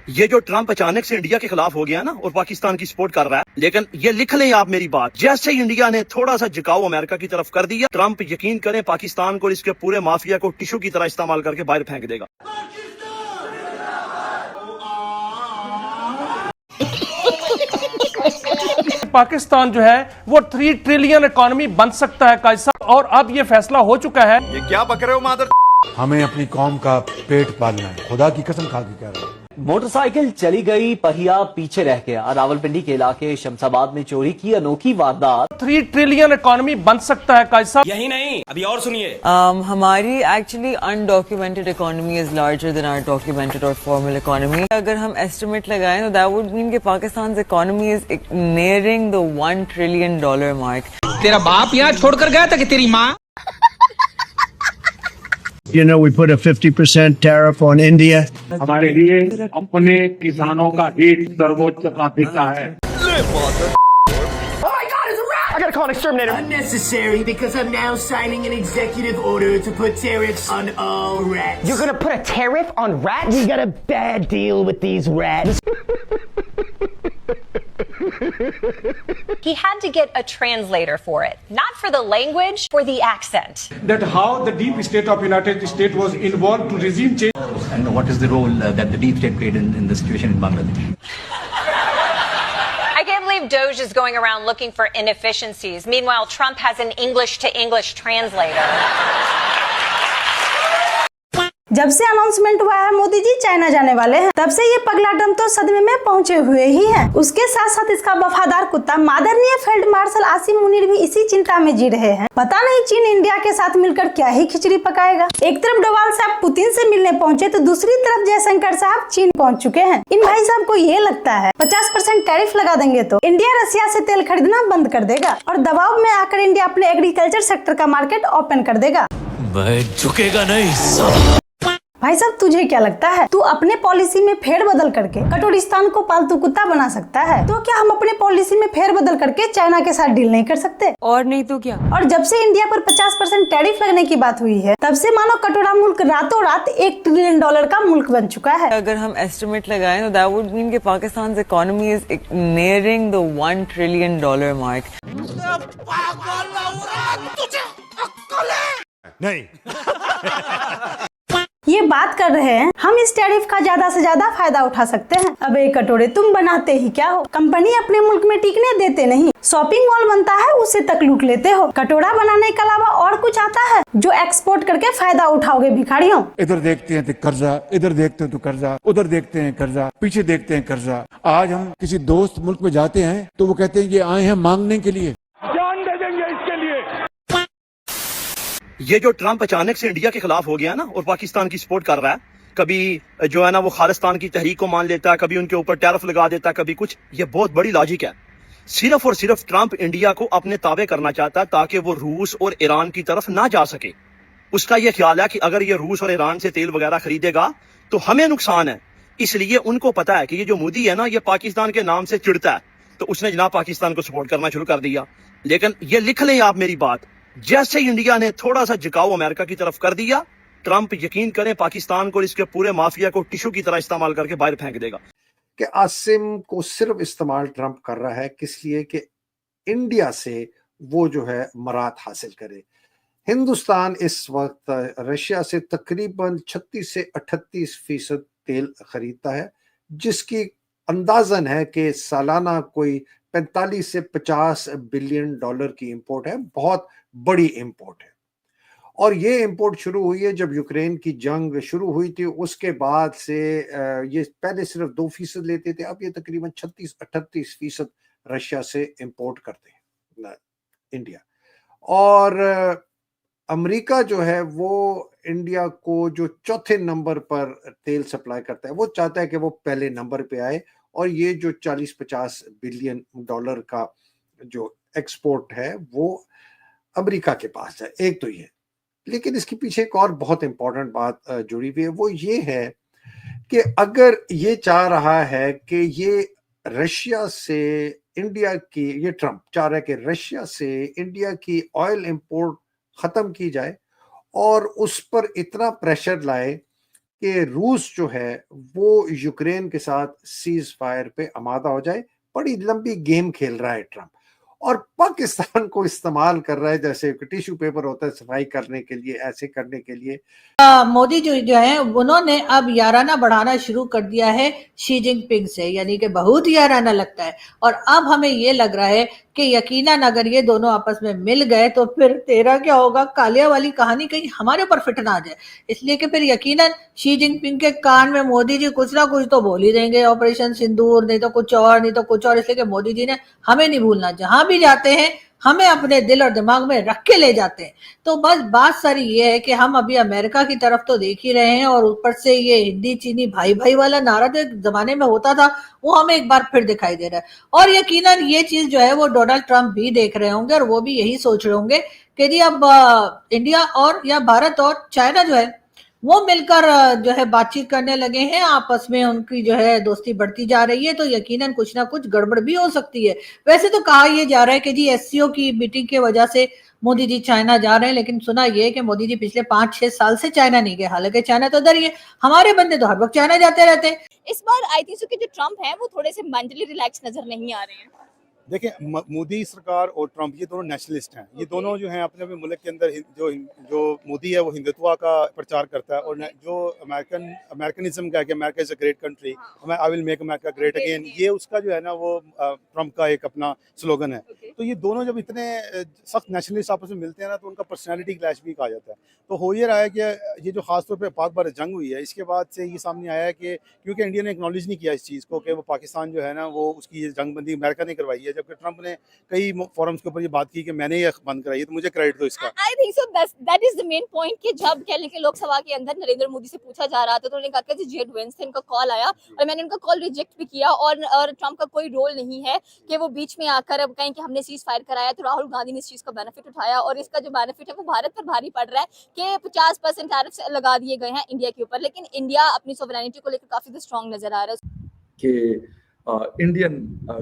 ये जो ट्रम्प अचानक से इंडिया के खिलाफ हो गया ना और पाकिस्तान की सपोर्ट कर रहा है, लेकिन ये लिख लें आप मेरी बात, जैसे ही इंडिया ने थोड़ा सा झुकाव अमेरिका की तरफ कर दिया, ट्रम्प यकीन करें पाकिस्तान को इसके पूरे माफिया को टिश्यू की तरह इस्तेमाल करके बाहर फेंक देगा। पाकिस्तान जो है वो 3 ट्रिलियन इकोनॉमी बन सकता है काजी साहब, और अब ये फैसला हो चुका है। ये क्या बक रहे हो मादर? हमें अपनी कौम का पेट पालना है, खुदा की कसम खा के कह रहा हूं। मोटरसाइकिल चली गई, पहिया पीछे रह गया। रावलपिंडी के इलाके शमशाबाद में चोरी की अनोखी वारदात। 3 ट्रिलियन इकोनॉमी बन सकता है काजी साहब। यही नहीं, अभी और सुनिए। हमारी actually undocumented economy is larger than our documented और फॉर्मल इकोनॉमी। अगर हम एस्टिमेट लगाएं तो दैट वुड मीन कि Pakistan economy is nearing the $1 trillion mark. तेरा बाप यहाँ छोड़कर गया था कि तेरी माँ? You know, we put a 50% tariff on India. हमारे लिए अपने किसानों का हित सर्वोच्च प्राथमिकता है। I gotta call an exterminator. Unnecessary, because I'm now signing an executive order to put tariffs on all rats. You're gonna put a tariff on rats? We got a bad deal with these rats. He had to get a translator for it, not for the language, for the accent. That how the deep state of United States was involved to regime change. And what is the role that the deep state played in the situation in Bangladesh? I can't believe Doge is going around looking for inefficiencies. Meanwhile, Trump has an English to English translator. जब से announcement हुआ है Modi ji China जाने वाले हैं, तब से ये पगला ट्रम्प तो सदमे में पहुंचे हुए ही है। उसके साथ साथ इसका वफादार कुत्ता मादरनीय फील्ड मार्शल आसिम मुनीर भी इसी चिंता में जी रहे हैं। पता नहीं चीन इंडिया के साथ मिलकर क्या ही खिचड़ी पकाएगा। एक तरफ डोवाल साहब पुतिन से मिलने पहुंचे तो दूसरी तरफ जयशंकर साहब चीन पहुंच चुके हैं। इन भाई साहब को ये लगता है 50% टैरिफ लगा देंगे तो इंडिया रसिया से तेल खरीदना बंद कर देगा और दबाव में आकर इंडिया अपने एग्रीकल्चर सेक्टर का मार्केट ओपन कर देगा। झुकेगा नहीं। भाई साहब तुझे क्या लगता है, तू अपने पॉलिसी में फेरबदल करके कटोरिस्तान को पालतू कुत्ता बना सकता है, तो क्या हम अपने पॉलिसी में फेरबदल करके चाइना के साथ डील नहीं कर सकते? और नहीं तो क्या। और जब से इंडिया पर 50% टैरिफ लगने की बात हुई है, तब से मानो कटोरा मुल्क रातों रात $1 ट्रिलियन का मुल्क बन चुका है। अगर हम एस्टिमेट लगाएं तो दैट वुड मीन कि Pakistan economy is nearing the $1 trillion mark. नहीं ये बात कर रहे हैं हम इस टैरिफ का ज्यादा से ज्यादा फायदा उठा सकते हैं। अब एक कटोरे तुम बनाते ही क्या हो, कंपनी अपने मुल्क में टिकने देते नहीं, शॉपिंग मॉल बनता है उसे तक लूट लेते हो। कटोरा बनाने के अलावा और कुछ आता है जो एक्सपोर्ट करके फायदा उठाओगे भिखारियों? इधर देखते हैं तो कर्जा, इधर देखते हैं तो कर्जा, उधर देखते हैं कर्जा, पीछे देखते हैं कर्जा। आज हम किसी दोस्त मुल्क में जाते हैं तो वो कहते हैं ये आए हैं मांगने के लिए, जान दे देंगे इसके लिए। ये जो ट्रम्प अचानक से इंडिया के खिलाफ हो गया ना और पाकिस्तान की सपोर्ट कर रहा है, कभी जो है ना वो खालिस्तान की तहरीक को मान लेता है, कभी उनके ऊपर टैरिफ लगा देता है, कभी कुछ। ये बहुत बड़ी लॉजिक है। सिर्फ और सिर्फ ट्रम्प इंडिया को अपने ताबे करना चाहता है ताकि वो रूस और ईरान की तरफ ना जा सके। उसका ये ख्याल है कि अगर ये रूस और ईरान से तेल वगैरह खरीदेगा तो हमें नुकसान है। इसलिए उनको पता है कि ये जो मोदी है ना ये पाकिस्तान के नाम से चिढ़ता है, तो उसने जनाब पाकिस्तान को सपोर्ट करना शुरू कर दिया। लेकिन ये लिख लें आप मेरी बात, जैसे ही इंडिया ने थोड़ा सा झुकाव अमेरिका की तरफ कर दिया, ट्रम्प यकीन करें पाकिस्तान को इसके पूरे माफिया को टिश्यू की तरह इस्तेमाल करके बाहर फेंक देगा। कि आसिम को सिर्फ इस्तेमाल ट्रम्प कर रहा है किस लिए कि इंडिया से वो जो है मराद हासिल करे। हिंदुस्तान इस वक्त रशिया से तकरीबन 36 से 38% तेल खरीदता है, जिसकी अंदाजन है कि सालाना कोई 45 से 50 बिलियन डॉलर की इंपोर्ट है। बहुत बड़ी इंपोर्ट है। और ये इंपोर्ट शुरू हुई है जब यूक्रेन की जंग शुरू हुई थी, उसके बाद से ये पहले सिर्फ 2% लेते थे, अब ये तकरीबन 36-38% रशिया से इंपोर्ट करते हैं इंडिया। और अमेरिका जो है वो इंडिया को जो चौथे नंबर पर तेल सप्लाई करता है, वो चाहता है कि वो पहले नंबर पे आए। और ये जो 40-50 बिलियन डॉलर का जो एक्सपोर्ट है वो अमेरिका के पास है। एक तो ये, लेकिन इसके पीछे एक और बहुत इंपॉर्टेंट बात जुड़ी हुई है, वो ये है कि अगर ये चाह रहा है कि ये रशिया से इंडिया की, ये ट्रम्प चाह रहा है कि रशिया से इंडिया की ऑयल इंपोर्ट खत्म की जाए और उस पर इतना प्रेशर लाए कि रूस जो है वो यूक्रेन के साथ सीज फायर पे आमादा हो जाए। बड़ी लंबी गेम खेल रहा है ट्रंप और पाकिस्तान को इस्तेमाल कर रहा है जैसे टिश्यू पेपर होता है सफाई करने के लिए, ऐसे करने के लिए। मोदी जो है उन्होंने अब याराना बढ़ाना शुरू कर दिया है शी जिनपिंग से, यानी कि बहुत याराना लगता है। और अब हमें ये लग रहा है कि यकीनन अगर ये दोनों आपस में मिल गए तो फिर तेरा क्या होगा, कालिया वाली कहानी कहीं हमारे ऊपर फिट ना आ जाए। इसलिए कि फिर यकीनन शी जिनपिंग के कान में मोदी जी कुछ ना कुछ तो बोल ही देंगे, ऑपरेशन सिंदूर नहीं तो कुछ और, नहीं तो कुछ और। इसलिए कि मोदी जी ने हमें नहीं भूलना, जहां भी जाते हैं हमें अपने दिल और दिमाग में रख के ले जाते हैं। तो बस बात सारी ये है कि हम अभी अमेरिका की तरफ तो देख ही रहे हैं और ऊपर से ये हिंदी चीनी भाई भाई वाला नारा जो एक जमाने में होता था वो हमें एक बार फिर दिखाई दे रहा है। और यकीनन ये चीज जो है वो डोनाल्ड ट्रंप भी देख रहे होंगे और वो भी यही सोच रहे होंगे कि जी अब इंडिया और या भारत और चाइना जो है वो मिलकर जो है बातचीत करने लगे हैं, आपस में उनकी जो है दोस्ती बढ़ती जा रही है, तो यकीनन कुछ ना कुछ गड़बड़ भी हो सकती है। वैसे तो कहा यह जा रहा है कि जी एससीओ की मीटिंग की वजह से मोदी जी चाइना जा रहे हैं, लेकिन सुना यह कि मोदी जी पिछले 5-6 साल से चाइना नहीं गए। हालांकि चाइना तो उधर ही है, हमारे बंदे तो हर वक्त चाइना जाते रहते हैं। इस बार आई थिंक के जो ट्रम्प हैं वो थोड़े से मेंटली रिलैक्स नजर नहीं आ रहे हैं। देखिए, मोदी सरकार और ट्रंप ये दोनों नेशनलिस्ट हैं। ये दोनों जो हैं अपने अपने मुल्क के अंदर जो मोदी है वो हिंदुत्व का प्रचार करता है और जो अमेरिकनिज्म का है कि America is a great country, I will make America great again, ये उसका जो है ना वो ट्रंप का एक अपना स्लोगन है। तो ये दोनों जब इतने सख्त नेशनलिस्ट आपस में मिलते हैं ना तो उनका पर्सनैलिटी क्लैश भी कहा जाता है। तो हो ये रहा है कि ये जो खासतौर पर पाक भारत जंग हुई है इसके बाद से ये सामने आया है कि क्योंकि इंडिया ने एक्नॉलेज नहीं किया इस चीज़ को कि वो पाकिस्तान जो है ना वो उसकी ये जंगबंदी अमेरिका ने करवाई है, जबकि ट्रंप ने कई फोरम्स के ऊपर ये बात की कि मैंने ये बंद कराई है, तो मुझे क्रेडिट दो इसका। I think so that is the main point कि जब कह लें कि लोकसभा के अंदर नरेंद्र मोदी से पूछा जा रहा था तो उन्होंने कहा कि जेड वेंस से इनका कॉल आया और मैंने उनका कॉल रिजेक्ट भी किया और ट्रंप का कोई रोल नहीं है कि वो बीच में आकर अब कहें कि हमने सीज फायर कराया। तो राहुल गांधी ने इस चीज का बेनिफिट उठाया और इसका जो बेनिफिट है वो भारत पर भारी पड़ रहा है कि 50% टैरिफ्स लगा दिए गए हैं इंडिया के ऊपर, लेकिन इंडिया अपनी सॉवरेनिटी को लेकर काफी स्ट्रांग नजर आ रहा है कि इंडियन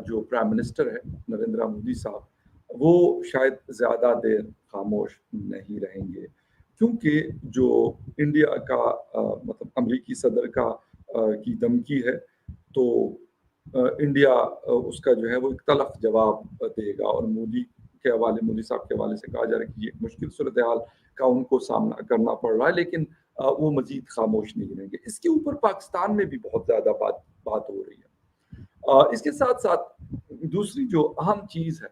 जो प्राइम मिनिस्टर है नरेंद्र मोदी साहब वो शायद ज़्यादा देर खामोश नहीं रहेंगे, क्योंकि जो इंडिया का मतलब अमेरिकी सदर का की धमकी है तो इंडिया उसका जो है वो एक तलख जवाब देगा। और मोदी साहब के हवाले से कहा जा रहा है कि ये मुश्किल सूरत हाल का उनको सामना करना पड़ रहा है, लेकिन वो मजीद खामोश नहीं रहेंगे। इसके ऊपर पाकिस्तान में भी बहुत ज़्यादा बात हो रही है। इसके साथ साथ दूसरी जो अहम चीज़ है,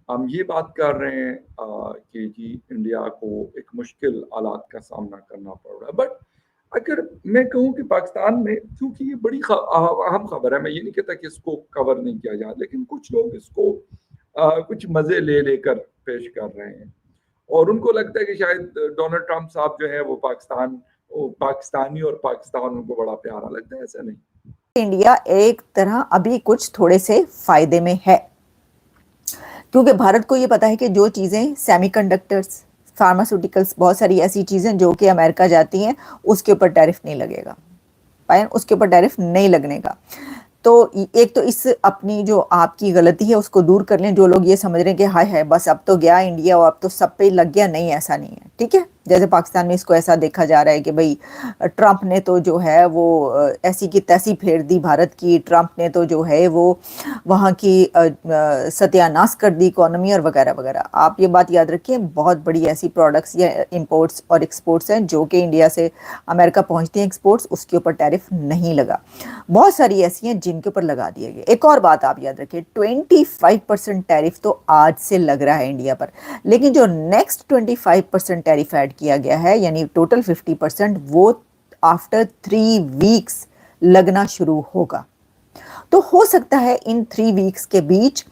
हम ये बात कर रहे हैं कि जी इंडिया को एक मुश्किल हालात का सामना करना पड़ रहा है, बट अगर मैं कहूँ कि पाकिस्तान में, क्योंकि ये बड़ी अहम खबर है, मैं ये नहीं कहता कि इसको कवर नहीं किया जाए, लेकिन कुछ लोग इसको कुछ मज़े लेकर पेश कर रहे हैं और उनको लगता है कि शायद डोनाल्ड ट्रंप साहब जो है वो पाकिस्तानी और पाकिस्तान उनको बड़ा प्यारा लगता है। ऐसा नहीं, इंडिया एक तरह अभी कुछ थोड़े से फायदे में है, क्योंकि भारत को ये पता है कि जो चीज़ें सेमीकंडक्टर्स, फार्मास्यूटिकल्स, बहुत सारी ऐसी चीज़ें जो कि अमेरिका जाती हैं उसके ऊपर टैरिफ नहीं लगेगा, उसके ऊपर टैरिफ नहीं लगने का। तो एक तो इस अपनी जो आपकी गलती है उसको दूर कर लें। जो लोग ये समझ रहे हैं कि हाय हाय बस अब तो गया इंडिया और अब तो सब पे लग गया, नहीं, ऐसा नहीं है। ठीक है, जैसे पाकिस्तान में इसको ऐसा देखा जा रहा है कि भाई ट्रंप ने तो जो है वो ऐसी की तैसी फेर दी भारत की, ट्रंप ने तो जो है वो वहाँ की सत्यानाश कर दी इकोनॉमी और वगैरह वगैरह। आप ये बात याद रखिए, बहुत बड़ी ऐसी प्रोडक्ट्स या इंपोर्ट्स और एक्सपोर्ट्स हैं जो कि इंडिया से अमेरिका पहुँचती हैं एक्सपोर्ट्स, उसके ऊपर टैरिफ नहीं लगा। बहुत सारी ऐसी हैं जिनके ऊपर लगा दिए गए। एक और बात आप याद रखिए, 25% टैरिफ तो आज से लग रहा है इंडिया पर, लेकिन जो नेक्स्ट 25% टैरिफ ऐड किया गया है यानी टोटल 50%, वो आफ्टर 3 वीक्स लगना शुरू होगा। तो हो सकता है इन 3 वीक्स के बीच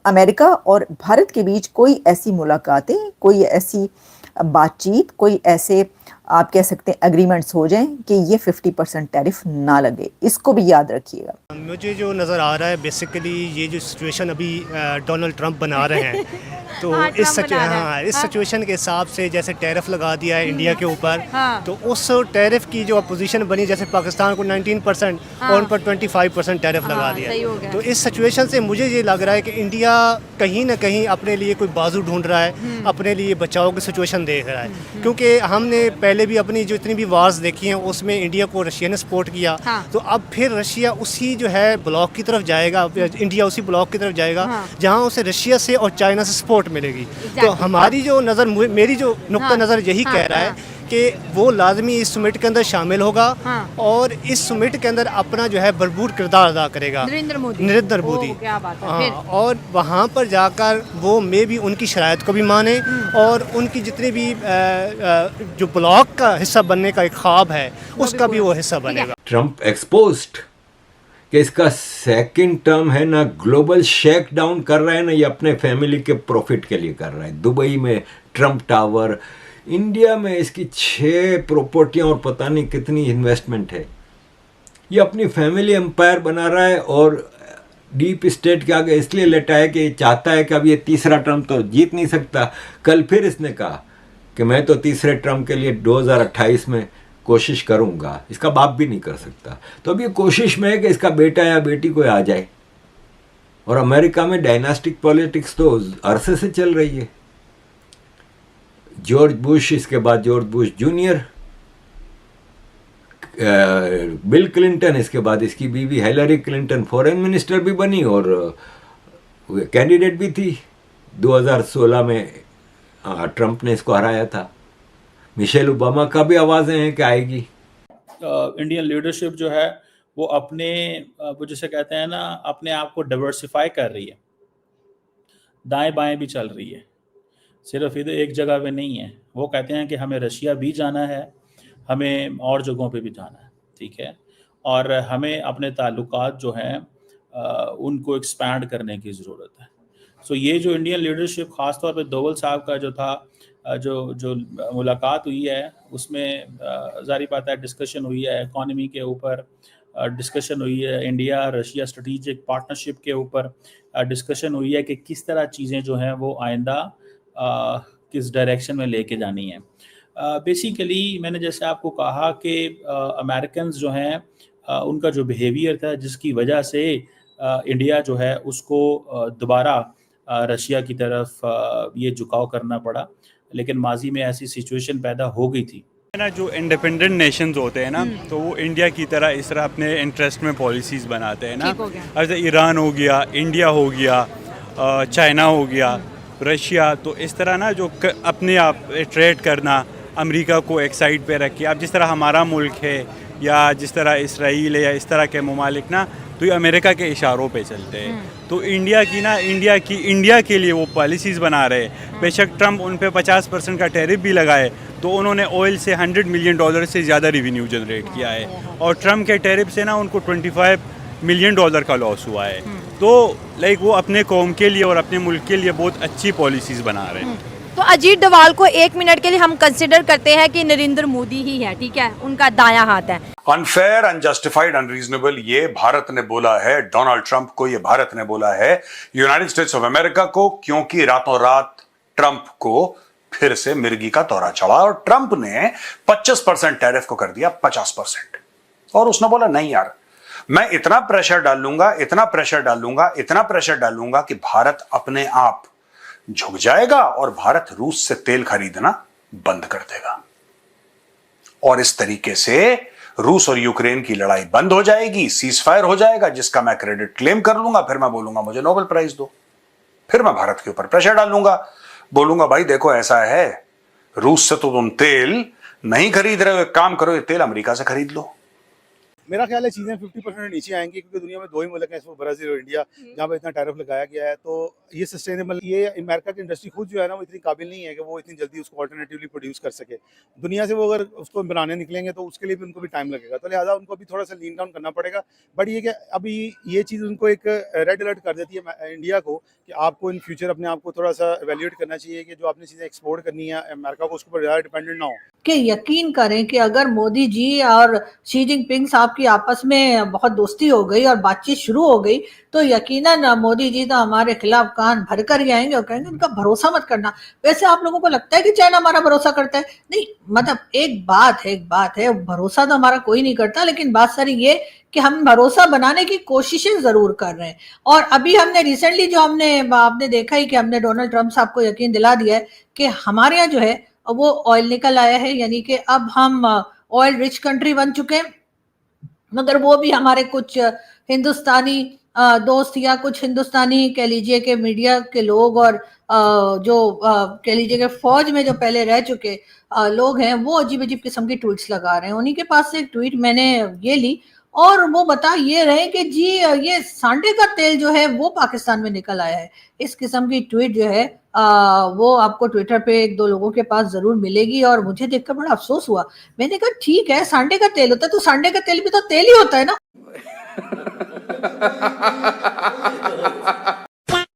अमेरिका और भारत के बीच कोई ऐसी मुलाकातें, कोई ऐसी बातचीत, कोई ऐसे आप कह सकते हैं एग्रीमेंट्स हो जाएं कि ये 50% टैरिफ ना लगे। इसको भी याद रखिएगा। मुझे जो नज़र आ रहा है बेसिकली ये जो सिचुएशन अभी डोनाल्ड ट्रंप बना रहे हैं तो इस सिचुएशन के हिसाब से जैसे टैरिफ लगा दिया है इंडिया के ऊपर, तो उस टैरिफ की जो अपोजिशन बनी, जैसे पाकिस्तान को 19% और उन पर 25% टैरिफ लगा दिया। तो इस सिचुएशन से मुझे ये लग रहा है कि इंडिया कहीं ना कहीं अपने लिए कोई बाजू ढूंढ रहा है, अपने लिए बचाव की सिचुएशन देख रहा है, क्योंकि हमने पहले भी अपनी जो इतनी भी वार्स देखी हैं उसमें इंडिया को रशिया ने सपोर्ट किया, तो अब फिर रशिया उसी जो है ब्लॉक की तरफ जाएगा, इंडिया उसी ब्लॉक की तरफ जाएगा जहां उसे रशिया से और चाइना से सपोर्ट मिलेगी। तो हमारी जो नज़र, मेरी जो नुक्ता नज़र यही कह रहा है कि वो लाजमी इस समिट के अंदर शामिल होगा और इस समिट के अंदर अपना जो है भरपूर किरदार अदा करेगा नरेंद्र मोदी। क्या बात है फिर? और वहाँ पर जाकर वो मे भी उनकी शराइत को भी माने और उनकी जितने भी जो ब्लॉक का हिस्सा बनने का एक ख्वाब है उसका भी वो हिस्सा बनेगा। ट्रम्प एक्सपोज्ड कि इसका सेकंड टर्म है ना, ग्लोबल शेक डाउन कर रहा है ना, ये अपने फैमिली के प्रॉफिट के लिए कर रहा है। दुबई में ट्रम्प टावर, इंडिया में इसकी 6 प्रॉपर्टियां और पता नहीं कितनी इन्वेस्टमेंट है। ये अपनी फैमिली एम्पायर बना रहा है और डीप स्टेट के आगे इसलिए लेटा है कि चाहता है कि अब ये तीसरा टर्म तो जीत नहीं सकता। कल फिर इसने कहा कि मैं तो तीसरे टर्म के लिए 2028 में कोशिश करूंगा। इसका बाप भी नहीं कर सकता। तो अब ये कोशिश में है कि इसका बेटा या बेटी कोई आ जाए। और अमेरिका में डायनास्टिक पॉलिटिक्स तो अरसे से चल रही है। जॉर्ज बुश, इसके बाद George Bush junior, bill Clinton, इसके बाद इसकी बीवी हिलरी क्लिंटन फॉरेन मिनिस्टर भी बनी और कैंडिडेट भी थी। 2016 में ट्रंप ने इसको हराया था। मिशेल ओबामा का भी आवाज़ें हैं कि आएगी। इंडियन लीडरशिप जो है वो अपने, वो जिसे कहते हैं ना, अपने आप को डाइवर्सिफाई कर रही है, दाएं बाएं भी चल रही है, सिर्फ इधर एक जगह पे नहीं है। वो कहते हैं कि हमें रशिया भी जाना है, हमें और जगहों पे भी जाना है, ठीक है, और हमें अपने ताल्लुकात जो हैं उनको एक्सपैंड करने की ज़रूरत है। सो ये जो इंडियन लीडरशिप, ख़ास तौर पे दोवल साहब का जो था, जो मुलाकात हुई है उसमें ज़ाहिर बात है डिस्कशन हुई है, इकॉनमी के ऊपर डिस्कशन हुई है, इंडिया रशिया स्ट्रेटेजिक पार्टनरशिप के ऊपर डिस्कशन हुई है कि किस तरह चीज़ें जो हैं वो आइंदा किस डायरेक्शन में लेके जानी है। बेसिकली मैंने जैसे आपको कहा कि अमेरिकन्स जो हैं उनका जो बिहेवियर था जिसकी वजह से इंडिया जो है उसको दोबारा रशिया की तरफ ये झुकाव करना पड़ा, लेकिन माजी में ऐसी सिचुएशन पैदा हो गई थी ना। जो इंडिपेंडेंट नेशंस होते हैं ना, तो वो इंडिया की तरह इस तरह अपने इंटरेस्ट में पॉलिसीज़ बनाते हैं ना। जैसे ईरान हो गया, इंडिया हो गया, चाइना हो गया, रशिया, तो इस तरह ना जो अपने आप ट्रेड करना, अमेरिका को एक साइड पे रख के, अब जिस तरह हमारा मुल्क है या जिस तरह इसराइल है या इस तरह के ममालिक ना, तो ये अमेरिका के इशारों पे चलते हैं। तो इंडिया के लिए वो पॉलिसीज़ बना रहे हैं। बेशक ट्रम्प उन पे 50% का टैरिफ भी लगाए, तो उन्होंने ऑयल से $100 मिलियन से ज़्यादा रेवेन्यू जनरेट किया है, और ट्रम्प के टैरिफ से ना उनको $25 मिलियन का लॉस हुआ है। तो लाइक वो अपने कौम के लिए और अपने मुल्क के लिए बहुत अच्छी पॉलिसीज़ बना रहे हैं। तो अजीत डोभाल को 1 मिनट के लिए हम कंसिडर करते हैं कि नरेंद्र मोदी ही है, ठीक है, उनका दायां हाथ है। अनफेयर, अनजस्टिफाइड, अनरीजनेबल, ये भारत ने बोला है, डोनाल्ड ट्रंप को ये भारत ने बोला है यूनाइटेड स्टेट्स ऑफ अमेरिका को, क्योंकि रातों रात ट्रंप को फिर से मिर्गी का दौरा चढ़ा और ट्रंप ने 25% टैरिफ को कर दिया 50%। और उसने बोला नहीं यार, मैं इतना प्रेशर डालूंगा, इतना प्रेशर डालूंगा, इतना प्रेशर डालूंगा कि भारत अपने आप झुक जाएगा और भारत रूस से तेल खरीदना बंद कर देगा। और इस तरीके से रूस और यूक्रेन की लड़ाई बंद हो जाएगी, सीज फायर हो जाएगा, जिसका मैं क्रेडिट क्लेम कर लूंगा। फिर मैं बोलूंगा मुझे नोबेल प्राइज दो। फिर मैं भारत के ऊपर प्रेशर डालूंगा, बोलूंगा भाई देखो ऐसा है, रूस से तो तुम तेल नहीं खरीद रहे हो, एक काम करो ये तेल अमेरिका से खरीद लो। मेरा ख्याल है चीज़ें 50% नीचे आएंगी, क्योंकि दुनिया में 2 ही मुल्क हैं, इसमें ब्राजील और इंडिया, जहाँ पे इतना टैरिफ लगाया गया है। तो ये सस्टेनेबल, ये अमेरिका की इंडस्ट्री खुद जो है ना वो इतनी काबिल नहीं है कि वो इतनी जल्दी उसको अल्टरनेटिवली प्रोड्यूस कर सके। दुनिया से वो अगर उसको बनाने निकलेंगे तो उसके लिए भी उनको भी टाइम लगेगा, तो लिहाजा उनको भी थोड़ा सा लीन डाउन करना पड़ेगा। बट ये कि अभी ये चीज़ उनको एक रेड अलर्ट कर देती है इंडिया को कि आपको इन फ्यूचर अपने आप को थोड़ा सा एवेल्यूएट करना चाहिए कि जो आपने चीज़ें एक्सपोर्ट करनी है अमेरिका को, उसके ऊपर ज़्यादा डिपेंडेंट ना हो। कि यकीन करें कि अगर मोदी जी और शी जिनपिंग साहब की आपस में बहुत दोस्ती हो गई और बातचीत शुरू हो गई, तो यकीनन मोदी जी तो हमारे खिलाफ कान भर कर ही आएंगे और कहेंगे उनका भरोसा मत करना। वैसे आप लोगों को लगता है कि चाइना हमारा भरोसा करता है? नहीं, मतलब एक बात है, भरोसा तो हमारा कोई नहीं करता, लेकिन बात सारी ये कि हम भरोसा बनाने की कोशिशें जरूर कर रहे हैं। और अभी हमने रिसेंटली जो आपने देखा ही कि हमने डोनाल्ड ट्रंप साहब को यकीन दिला दिया है कि हमारे यहाँ जो है वो ऑयल निकल आया है, यानी कि अब हम ऑयल रिच कंट्री बन चुके हैं। मगर वो भी हमारे कुछ हिंदुस्तानी दोस्त या कुछ हिंदुस्तानी कह लीजिए कि मीडिया के लोग और जो कह लीजिए कि फौज में जो पहले रह चुके लोग हैं, वो अजीब अजीब किस्म की ट्वीट्स लगा रहे हैं। उन्हीं के पास से एक ट्वीट मैंने ये ली और वो बता ये रहे कि जी ये सांडे का तेल जो है वो पाकिस्तान में निकल आया है। इस किस्म की ट्वीट जो है वो आपको ट्विटर पे एक दो लोगों के पास जरूर मिलेगी और मुझे देखकर बड़ा अफसोस हुआ। मैंने कहा ठीक है, सांडे का तेल होता है तो सांडे का तेल भी तो तेल ही होता है ना।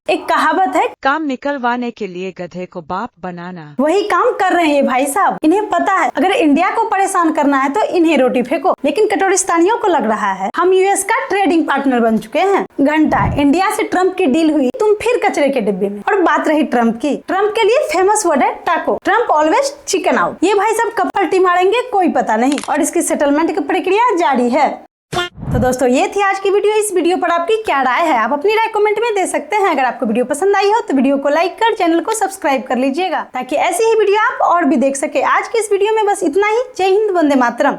एक कहावत है, काम निकलवाने के लिए गधे को बाप बनाना। वही काम कर रहे हैं भाई साहब। इन्हें पता है अगर इंडिया को परेशान करना है तो इन्हें रोटी फेंको, लेकिन कटोरिस्तानियों को लग रहा है हम यूएस का ट्रेडिंग पार्टनर बन चुके हैं। घंटा इंडिया से ट्रम्प की डील हुई, तुम फिर कचरे के डिब्बे में। और बात रही ट्रम्प की, ट्रम्प के लिए फेमस वर्ड है टाको। Trump always chicken out. ये भाई साहब कब पलटी मारेंगे कोई पता नहीं, और इसकी सेटलमेंट की प्रक्रिया जारी है। तो दोस्तों ये थी आज की वीडियो। इस वीडियो पर आपकी क्या राय है, आप अपनी राय कमेंट में दे सकते हैं। अगर आपको वीडियो पसंद आई हो तो वीडियो को लाइक कर चैनल को सब्सक्राइब कर लीजिएगा, ताकि ऐसी ही वीडियो आप और भी देख सके। आज की इस वीडियो में बस इतना ही। जय हिंद, वंदे मातरम।